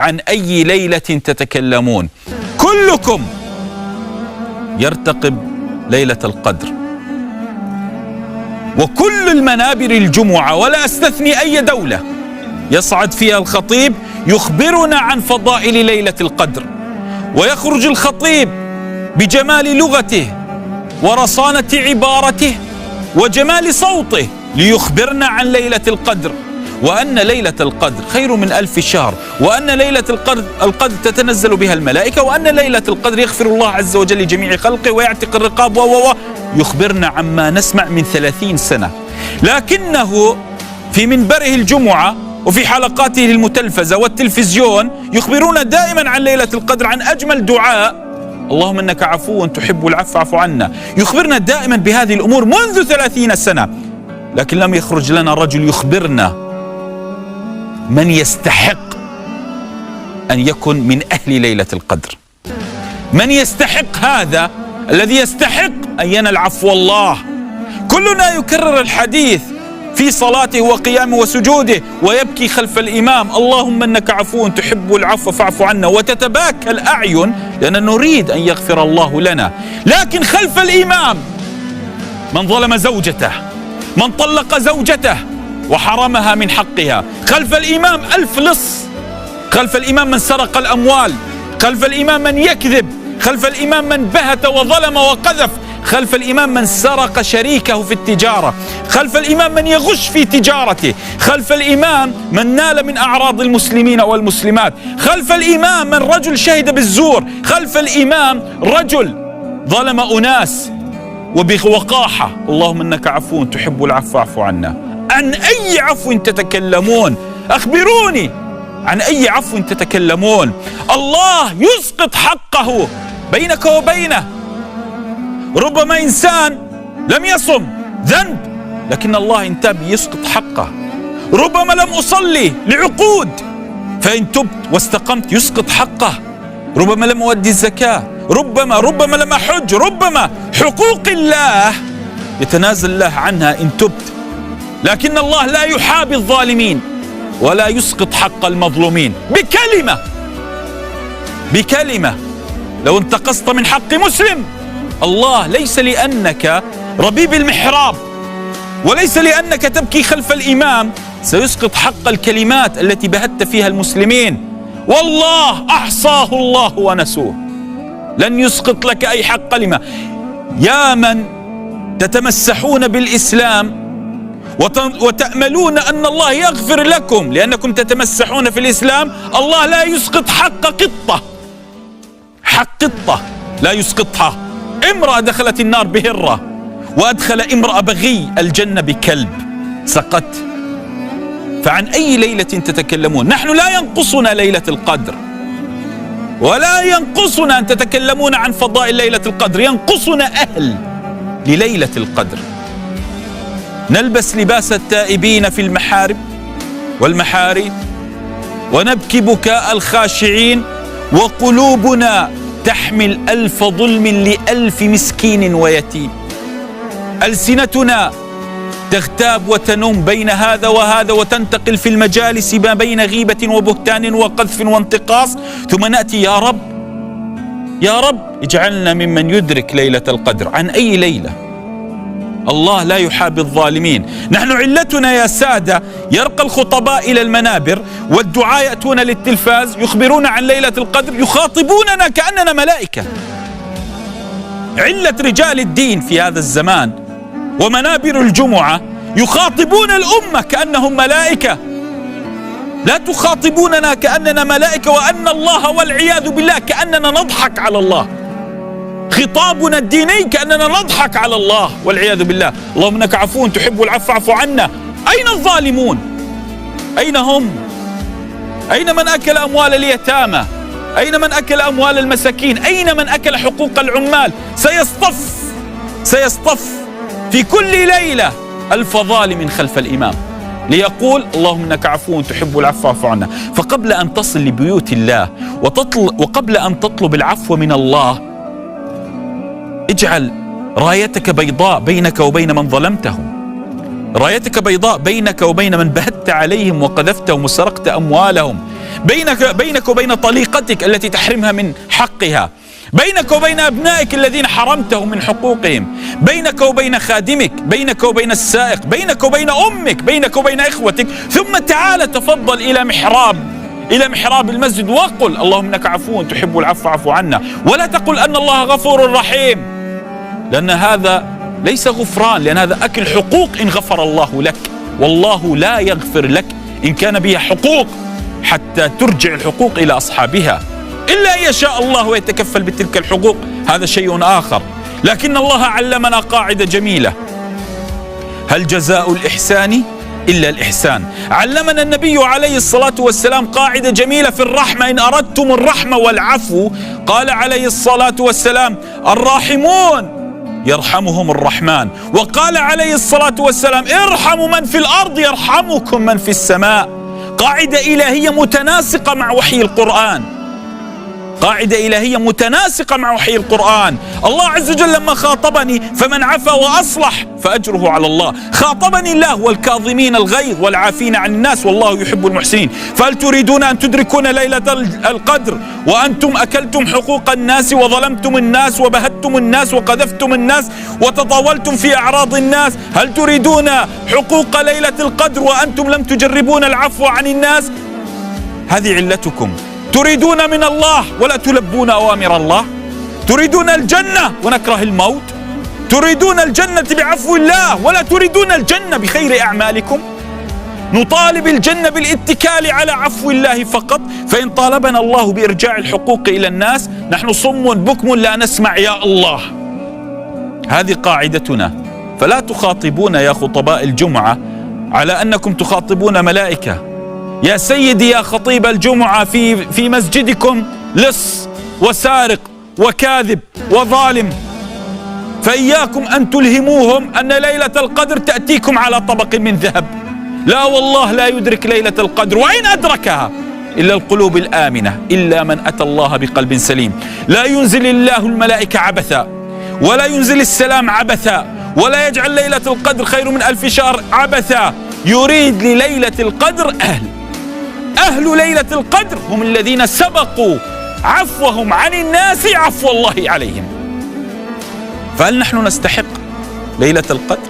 عن أي ليلة تتكلمون؟ كلكم يرتقب ليلة القدر، وكل المنابر الجمعة ولا أستثني أي دولة يصعد فيها الخطيب يخبرنا عن فضائل ليلة القدر، ويخرج الخطيب بجمال لغته ورصانة عبارته وجمال صوته ليخبرنا عن ليلة القدر، وأن ليلة القدر خير من 1000 شهر، وأن ليلة القدر تتنزل بها الملائكة، وأن ليلة القدر يغفر الله عز وجل لجميع خلقه ويعتق الرقاب يخبرنا عما نسمع من 30 سنة. لكنه في منبره الجمعة وفي حلقاته المتلفزة والتلفزيون يخبرون دائما عن ليلة القدر، عن أجمل دعاء اللهم إنك عفو تحب العفو فاعف عنا، يخبرنا دائما بهذه الأمور منذ 30 سنة. لكن لم يخرج لنا رجل يخبرنا من يستحق أن يكن من أهل ليلة القدر، من يستحق هذا الذي يستحق أن ينال عفو الله. كلنا يكرر الحديث في صلاته وقيامه وسجوده ويبكي خلف الإمام اللهم إنك عفو تحب العفو فاعف عنا، وتتباكى الأعين لأننا نريد أن يغفر الله لنا. لكن خلف الإمام من ظلم زوجته، من طلق زوجته وحرمها من حقها، خلف الإمام 1000 لص، خلف الإمام من سرق الأموال، خلف الإمام من يكذب، خلف الإمام من بهت وظلم وقذف، خلف الإمام من سرق شريكه في التجارة، خلف الإمام من يغش في تجارته، خلف الإمام من نال من أعراض المسلمين والمسلمات، خلف الإمام من رجل شهد بالزور، خلف الإمام رجل ظلم أناس وبوقاحة. اللهم إنك عفو تحب العفو فاعف عنا. عن أي عفو تتكلمون؟ أخبروني عن أي عفو تتكلمون؟ الله يسقط حقه بينك وبينه. ربما إنسان لم يصم ذنب لكن الله إن تاب يسقط حقه، ربما لم أصلي لعقود فإن تبت واستقمت يسقط حقه، ربما لم أؤدي الزكاة، ربما لم أحج، ربما حقوق الله يتنازل الله عنها إن تبت. لكن الله لا يحابي الظالمين ولا يسقط حق المظلومين بكلمة. لو انتقصت من حق مسلم، الله ليس لأنك ربيب المحراب وليس لأنك تبكي خلف الإمام سيسقط حق الكلمات التي بهت فيها المسلمين. والله أحصاه الله ونسوه، لن يسقط لك أي حق كلمة. يا من تتمسحون بالإسلام وتأملون أن الله يغفر لكم لأنكم تتمسحون في الإسلام، الله لا يسقط حق قطة، حق قطة لا يسقطها. امرأة دخلت النار بهرة وأدخل امرأة بغي الجنة بكلب، سقط. فعن أي ليلة تتكلمون؟ نحن لا ينقصنا ليلة القدر ولا ينقصنا أن تتكلمون عن فضائل ليلة القدر، ينقصنا أهل لليلة القدر. نلبس لباس التائبين في المحارم والمحارم ونبكي بكاء الخاشعين، وقلوبنا تحمل 1000 ظلم ل1000 مسكين ويتيم. ألسنتنا تغتاب وتنم بين هذا وهذا وتنتقل في المجالس ما بين غيبة وبهتان وقذف وانتقاص، ثم نأتي يا رب يا رب اجعلنا ممن يدرك ليلة القدر. عن أي ليلة؟ الله لا يحابي الظالمين. نحن علتنا يا سادة يرقى الخطباء إلى المنابر والدعاء يأتون للتلفاز يخبرون عن ليلة القدر، يخاطبوننا كأننا ملائكة. علة رجال الدين في هذا الزمان ومنابر الجمعة يخاطبون الأمة كأنهم ملائكة. لا تخاطبوننا كأننا ملائكة وأن الله والعياذ بالله كأننا نضحك على الله. خطابنا الديني كأننا نضحك على الله والعياذ بالله. اللهم إنك عفو تحب العفو فاعف عنا. أين الظالمون؟ أين هم؟ أين من أكل أموال اليتامى؟ أين من أكل أموال المساكين؟ أين من أكل حقوق العمال؟ سيصطف في كل ليلة 1000 ظالم خلف الإمام ليقول اللهم إنك عفو تحب العفو فاعف عنا. فقبل أن تصل لبيوت الله وقبل أن تطلب العفو من الله، اجعل رايتك بيضاء بينك وبين من ظلمتهم، رايتك بيضاء بينك وبين من بهت عليهم وقذفتهم وسرقت أموالهم. بينك وبين طليقتك التي تحرمها من حقها، بينك وبين أبنائك الذين حرمتهم من حقوقهم، بينك وبين خادمك، بينك وبين السائق، بينك وبين أمك، بينك وبين إخوتك. ثم تعال تفضل إلى محراب المسجد وقل اللهم إنك عفو تحب العفو فاعف عنا، ولا تقل أن الله غفور رحيم، لأن هذا ليس غفران، لأن هذا أكل حقوق إن غفر الله لك، والله لا يغفر لك إن كان بها حقوق حتى ترجع الحقوق إلى أصحابها، إلا أن يشاء الله ويتكفل بتلك الحقوق، هذا شيء آخر. لكن الله علمنا قاعدة جميلة: هل جزاء الإحسان إلا الإحسان. علمنا النبي عليه الصلاة والسلام قاعدة جميلة في الرحمة: إن أردتم الرحمة والعفو، قال عليه الصلاة والسلام: الراحمون يرحمهم الرحمن. وقال عليه الصلاة والسلام: ارحموا من في الأرض يرحمكم من في السماء. قاعدة إلهية متناسقة مع وحي القرآن، قاعدة إلهية متناسقة مع وحي القرآن. الله عز وجل لما خاطبني: فمن عفا وأصلح فأجره على الله، خاطبني الله: والكاظمين الغيظ والعافين عن الناس والله يحب المحسنين. فهل تريدون أن تدركون ليلة القدر وأنتم أكلتم حقوق الناس وظلمتم الناس وبهتم الناس وقذفتم الناس وتطاولتم في أعراض الناس؟ هل تريدون حقوق ليلة القدر وأنتم لم تجربون العفو عن الناس؟ هذه علتكم. تريدون من الله ولا تلبون أوامر الله، تريدون الجنة ونكره الموت، تريدون الجنة بعفو الله ولا تريدون الجنة بخير أعمالكم. نطالب الجنة بالاتكال على عفو الله فقط، فإن طالبنا الله بإرجاع الحقوق إلى الناس نحن صم بكم لا نسمع يا الله. هذه قاعدتنا. فلا تخاطبون يا خطباء الجمعة على أنكم تخاطبون ملائكة. يا سيدي يا خطيب الجمعة في مسجدكم لص وسارق وكاذب وظالم، فإياكم أن تلهموهم أن ليلة القدر تأتيكم على طبق من ذهب. لا والله لا يدرك ليلة القدر، وإن أدركها إلا القلوب الآمنة، إلا من أتى الله بقلب سليم. لا ينزل الله الملائكة عبثا، ولا ينزل السلام عبثا، ولا يجعل ليلة القدر خير من 1000 شهر عبثا. يريد لليلة القدر أهل ليلة القدر هم الذين سبقوا عفوهم عن الناس عفو الله عليهم. فهل نحن نستحق ليلة القدر؟